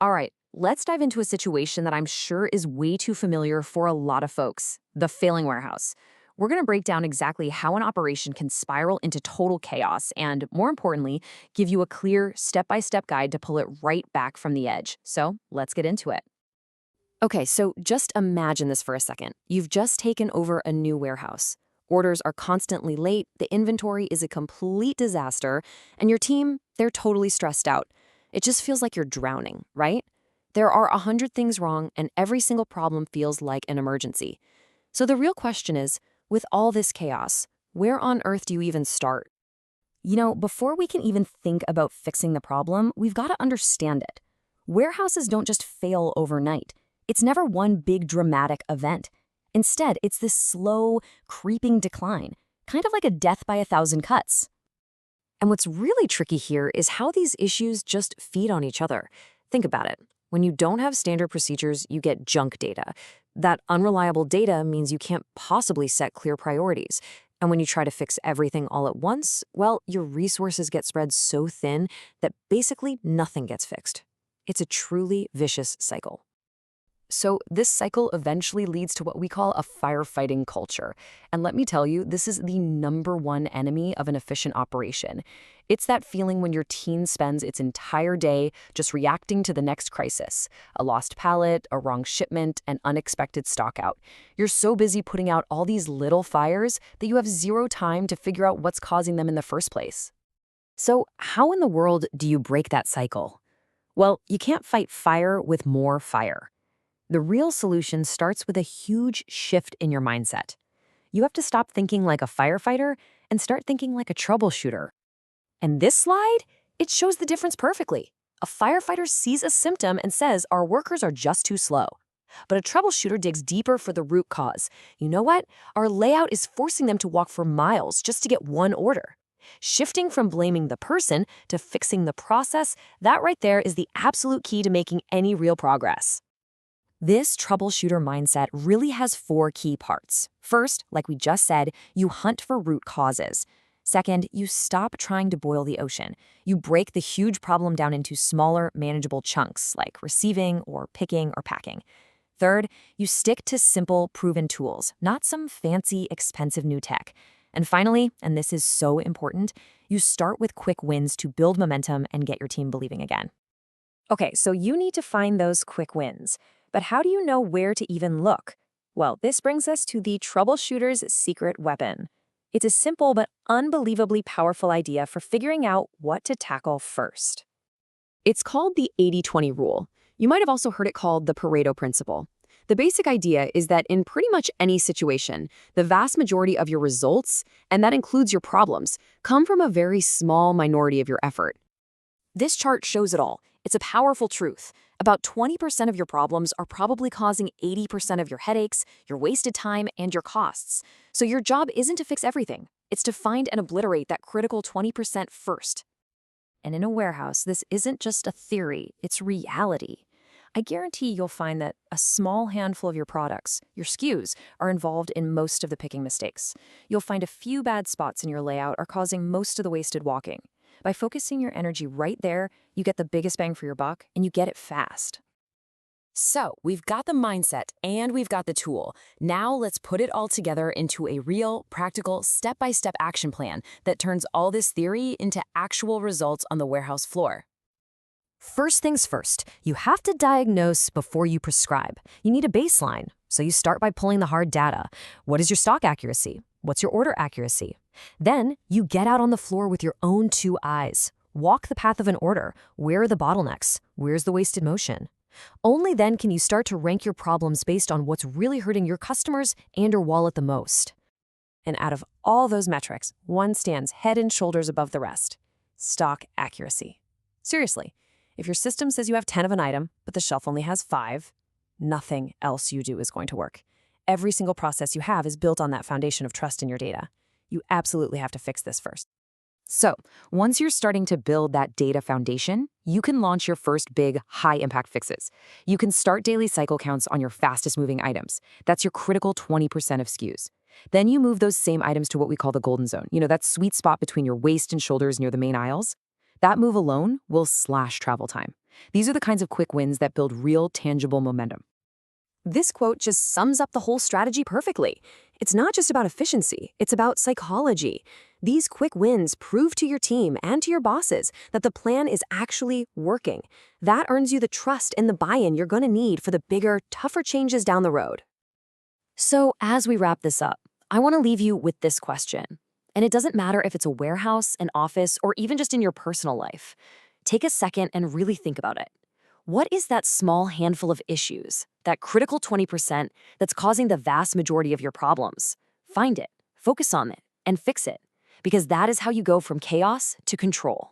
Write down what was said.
All right, let's dive into a situation that I'm sure is way too familiar for a lot of folks, the failing warehouse. We're going to break down exactly how an operation can spiral into total chaos and, more importantly, give you a clear step-by-step guide to pull it right back from the edge. So let's get into it. Okay, so just imagine this for a second. You've just taken over a new warehouse. Orders are constantly late, the inventory is a complete disaster, and your team, they're totally stressed out. It just feels like you're drowning, right? There are 100 things wrong, and every single problem feels like an emergency. So the real question is, with all this chaos, where on earth do you even start? Before we can even think about fixing the problem, we've got to understand it. Warehouses don't just fail overnight. It's never one big dramatic event. Instead, it's this slow, creeping decline, kind of like a death by a thousand cuts. And what's really tricky here is how these issues just feed on each other. Think about it. When you don't have standard procedures, you get junk data. That unreliable data means you can't possibly set clear priorities. And when you try to fix everything all at once, well, your resources get spread so thin that basically nothing gets fixed. It's a truly vicious cycle. So this cycle eventually leads to what we call a firefighting culture. And let me tell you, this is the #1 enemy of an efficient operation. It's that feeling when your team spends its entire day just reacting to the next crisis, a lost pallet, a wrong shipment, an unexpected stockout. You're so busy putting out all these little fires that you have zero time to figure out what's causing them in the first place. So how in the world do you break that cycle? Well, you can't fight fire with more fire. The real solution starts with a huge shift in your mindset. You have to stop thinking like a firefighter and start thinking like a troubleshooter. And this slide, it shows the difference perfectly. A firefighter sees a symptom and says our workers are just too slow. But a troubleshooter digs deeper for the root cause. You know what? Our layout is forcing them to walk for miles just to get one order. Shifting from blaming the person to fixing the process, that right there is the absolute key to making any real progress. This troubleshooter mindset really has 4 key parts. First, like we just said, you hunt for root causes. Second, you stop trying to boil the ocean. You break the huge problem down into smaller, manageable chunks, like receiving or picking or packing. Third, you stick to simple, proven tools, not some fancy, expensive new tech. And finally, and this is so important, you start with quick wins to build momentum and get your team believing again. Okay, so you need to find those quick wins. But how do you know where to even look? Well, this brings us to the troubleshooter's secret weapon. It's a simple but unbelievably powerful idea for figuring out what to tackle first. It's called the 80-20 rule. You might have also heard it called the Pareto principle. The basic idea is that in pretty much any situation, the vast majority of your results, and that includes your problems, come from a very small minority of your effort. This chart shows it all. It's a powerful truth. About 20% of your problems are probably causing 80% of your headaches, your wasted time, and your costs. So your job isn't to fix everything. It's to find and obliterate that critical 20% first. And in a warehouse, this isn't just a theory, it's reality. I guarantee you'll find that a small handful of your products, your SKUs, are involved in most of the picking mistakes. You'll find a few bad spots in your layout are causing most of the wasted walking. By focusing your energy right there, you get the biggest bang for your buck, and you get it fast. So, we've got the mindset and we've got the tool. Now let's put it all together into a real, practical, step-by-step action plan that turns all this theory into actual results on the warehouse floor. First things first, you have to diagnose before you prescribe. You need a baseline, so you start by pulling the hard data. What is your stock accuracy? What's your order accuracy? Then you get out on the floor with your own 2 eyes. Walk the path of an order. Where are the bottlenecks? Where's the wasted motion? Only then can you start to rank your problems based on what's really hurting your customers and your wallet the most. And out of all those metrics, one stands head and shoulders above the rest: stock accuracy. Seriously, if your system says you have 10 of an item, but the shelf only has 5, nothing else you do is going to work. Every single process you have is built on that foundation of trust in your data. You absolutely have to fix this first. So, once you're starting to build that data foundation, you can launch your first big, high-impact fixes. You can start daily cycle counts on your fastest-moving items. That's your critical 20% of SKUs. Then you move those same items to what we call the golden zone. That sweet spot between your waist and shoulders near the main aisles. That move alone will slash travel time. These are the kinds of quick wins that build real, tangible momentum. This quote just sums up the whole strategy perfectly. It's not just about efficiency, it's about psychology. These quick wins prove to your team and to your bosses that the plan is actually working. That earns you the trust and the buy-in you're going to need for the bigger, tougher changes down the road. So, as we wrap this up, I want to leave you with this question. And it doesn't matter if it's a warehouse, an office, or even just in your personal life. Take a second and really think about it. What is that small handful of issues, that critical 20% that's causing the vast majority of your problems? Find it, focus on it, and fix it. Because that is how you go from chaos to control.